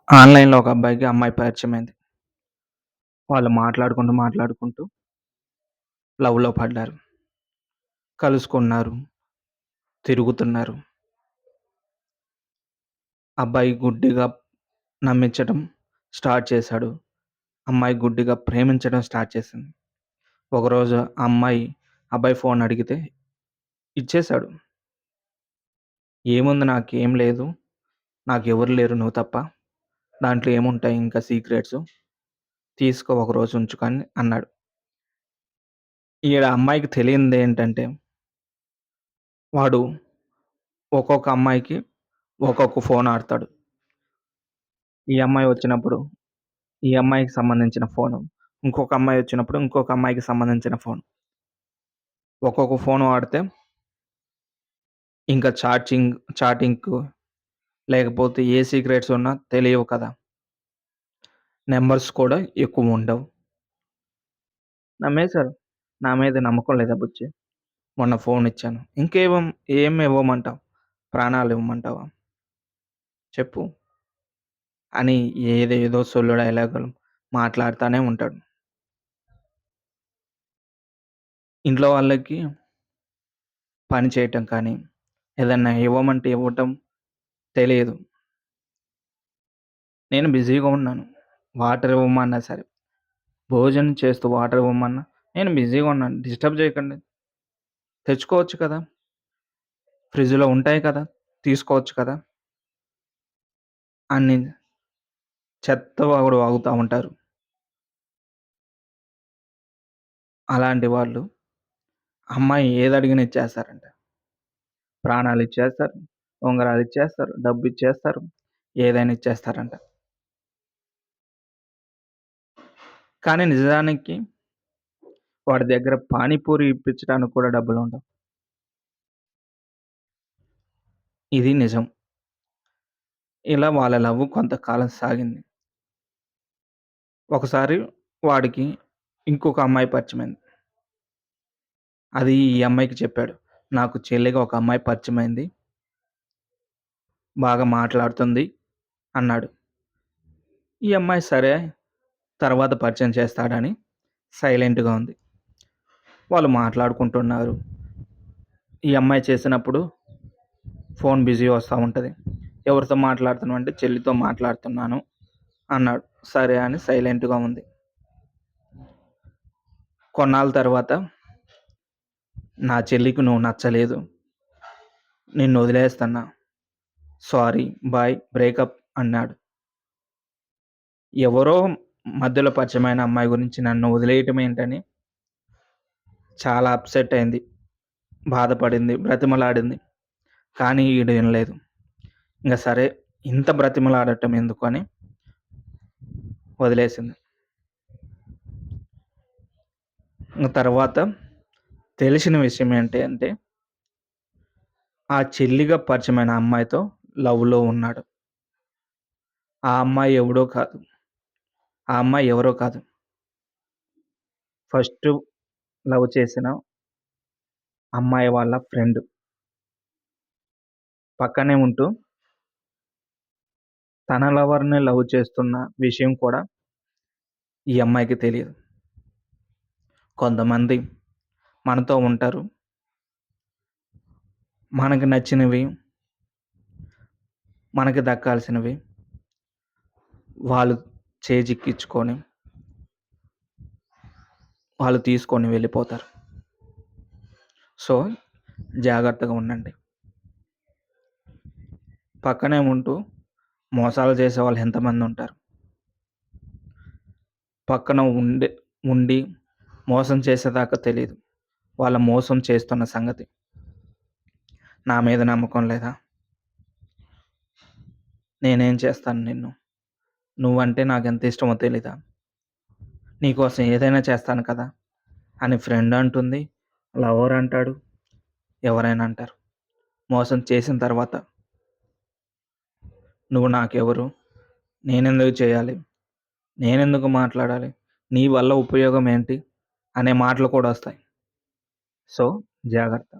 ఆన్‌లైన్‌లో ఒక అబ్బాయికి అమ్మాయి పరిచయమైంది. వాళ్ళు మాట్లాడుకుంటూ లవ్‌లో పడ్డారు. కలుసుకున్నారు. తిరుగుతున్నారు. అబ్బాయి గుడ్డిగా నమ్మించటం స్టార్ట్ చేశాడు. అమ్మాయి గుడ్డిగా ప్రేమించడం స్టార్ట్ చేసింది. ఒకరోజు ఆ అమ్మాయి అబ్బాయి ఫోన్ అడిగితే ఇచ్చేశాడు. "ఏముంది నాకేం లేదు. నాకెవరు లేరు నువ్వు తప్ప. దాంట్లో ఏముంటాయి ఇంకా సీక్రెట్సు. తీసుకో ఒకరోజు ఉంచుకో" అని అన్నాడు. ఈడ అమ్మాయికి తెలియనిదేంటంటే వాడు ఒక్కొక్క అమ్మాయికి ఒక్కొక్క ఫోన్ ఆడతాడు. ఈ అమ్మాయి వచ్చినప్పుడు, ఈ అమ్మాయికి సంబంధించిన ఫోను. ఇంకొక అమ్మాయి వచ్చినప్పుడు, ఇంకొక అమ్మాయికి సంబంధించిన ఫోను. ఒక్కొక్క ఫోను వాడితే ఇంకా చాటింగ్‌కు లేకపోతే ఏ సీక్రెట్స్ ఉన్నా తెలియవు కదా! నంబర్స్ కూడా ఎక్కువుండవు. నమ్మేశారు. నా మీద నమ్మకం లేదా బుజ్జి? మొన్న ఫోనిచ్చాను. ఏం ఇవ్వమంటావు? ప్రాణాలివ్వమంటావా? చెప్పు. అని ఏదేదో సొల్లు డైలాగులు మాట్లాడుతానే ఉంటాడు. ఇంట్లో వాళ్ళకి పని చేయటం కానీ, ఏదన్నా ఇవ్వమంటే ఇవ్వటం తెలియదు. నేను బిజీగా ఉన్నాను. వాటర్ ఇవ్వమన్నా సరే, భోజనం చేస్తూ వాటర్ ఇవ్వమన్నా, నేను బిజీగా ఉన్నాను. డిస్టర్బ్ చేయకండి. తెచ్చుకోవచ్చు కదా! ఫ్రిడ్జ్‌లో ఉంటాయి కదా! తీసుకోవచ్చు కదా! అని చెత్త వాగుడు వాగుతా ఉంటారు. అలాంటి వాళ్ళు అమ్మాయి ఏదడిగినా ఇచ్చేస్తారంట. ప్రాణాలిచ్చేస్తారు, ఉంగరాలిచ్చేస్తారు, డబ్బిచ్చేస్తారు, ఏదైనా ఇచ్చేస్తారంట. కానీ నిజానికి వాడి దగ్గర పానీపూరి ఇప్పించడానికి కూడా డబ్బులుండవు. ఇది నిజం. ఇలా వాళ్ళ లవ్ కొంతకాలం సాగింది. ఒకసారి వాడికి ఇంకొక అమ్మాయి పరిచయమైంది. అది ఈ అమ్మాయికి చెప్పాడు. నాకు చెల్లిగా ఒక అమ్మాయి పరిచయమైంది. బాగా మాట్లాడుతుంది అన్నాడు. ఈ అమ్మాయి సరే తర్వాత పరిచయం చేస్తాడని సైలెంట్‌గా ఉంది. వాళ్ళు మాట్లాడుకుంటున్నారు. ఈ అమ్మాయి చేసినప్పుడు ఫోన్ బిజీ వస్తా ఉంటది. ఎవరితో మాట్లాడుతున్నావు అంటే చెల్లితో మాట్లాడుతున్నాను అన్నాడు. సరే అని సైలెంట్‌గా ఉంది. కొన్నాళ్ళ తర్వాత నా చెల్లికి నువ్వు నచ్చలేదు. నిన్నొదిలేస్తన్నా. సారీ, బాయ్, బ్రేకప్ అన్నాడు. ఎవరో మధ్యలో పరిచయమైన అమ్మాయి గురించి నన్ను వదిలేయటం ఏంటని చాలా అప్‌సెట్ అయింది. బాధపడింది. బ్రతిమలాడింది. కానీ ఈడు ఇనలేదు. ఇంగ సరే ఇంత బ్రతిమలాడటం ఎందుకు అని వదిలేసింది. ఇంగ తర్వాత తెలిసిన విషయం ఏంటి అంటే, ఆ చెల్లిగా పరిచయమైన అమ్మాయితో లవ్‌లో ఉన్నాడు. ఆ అమ్మాయి ఎవడో కాదు. ఆ అమ్మాయి ఎవరో కాదు. ఫస్టు లవ్ చేసిన అమ్మాయి వాళ్ళ ఫ్రెండ్. పక్కనే ఉంటూ తన లవర్‌ని లవ్ చేస్తున్న విషయం కూడా ఈ అమ్మాయికి తెలీదు. కొంతమంది మనతో ఉంటారు. మనకు నచ్చినవి, మనకి దక్కాల్సినవి వాళ్ళు చేజిక్కించుకొని, వాళ్ళు తీసుకొని వెళ్ళిపోతారు. సో, జాగ్రత్తగా ఉండండి. పక్కనే ఉంటూ మోసాలు చేసేవాళ్ళు ఎంతమందుంటారు. పక్కన ఉండి మోసం చేసేదాకా తెలీదు. వాళ్ళ మోసం చేస్తున్న సంగతి. నా మీద నమ్మకం లేదా? నేనేం చేస్తాను నిన్ను? నువ్వంటే నాకెంత ఇష్టమో తెలీదా? నీకోసం ఏదైనా చేస్తాను కదా! అని ఫ్రెండ్ అంటుంది. లవర్ అంటాడు. ఎవరైనా అంటారు. మోసం చేసిన తర్వాత నువ్వు నాకెవరు? నేనెందుకు చేయాలి? నేనెందుకు మాట్లాడాలి? నీ వల్ల ఉపయోగం ఏంటి? అనే మాటలు కూడా వస్తాయి. సో, జాగ్రత్త.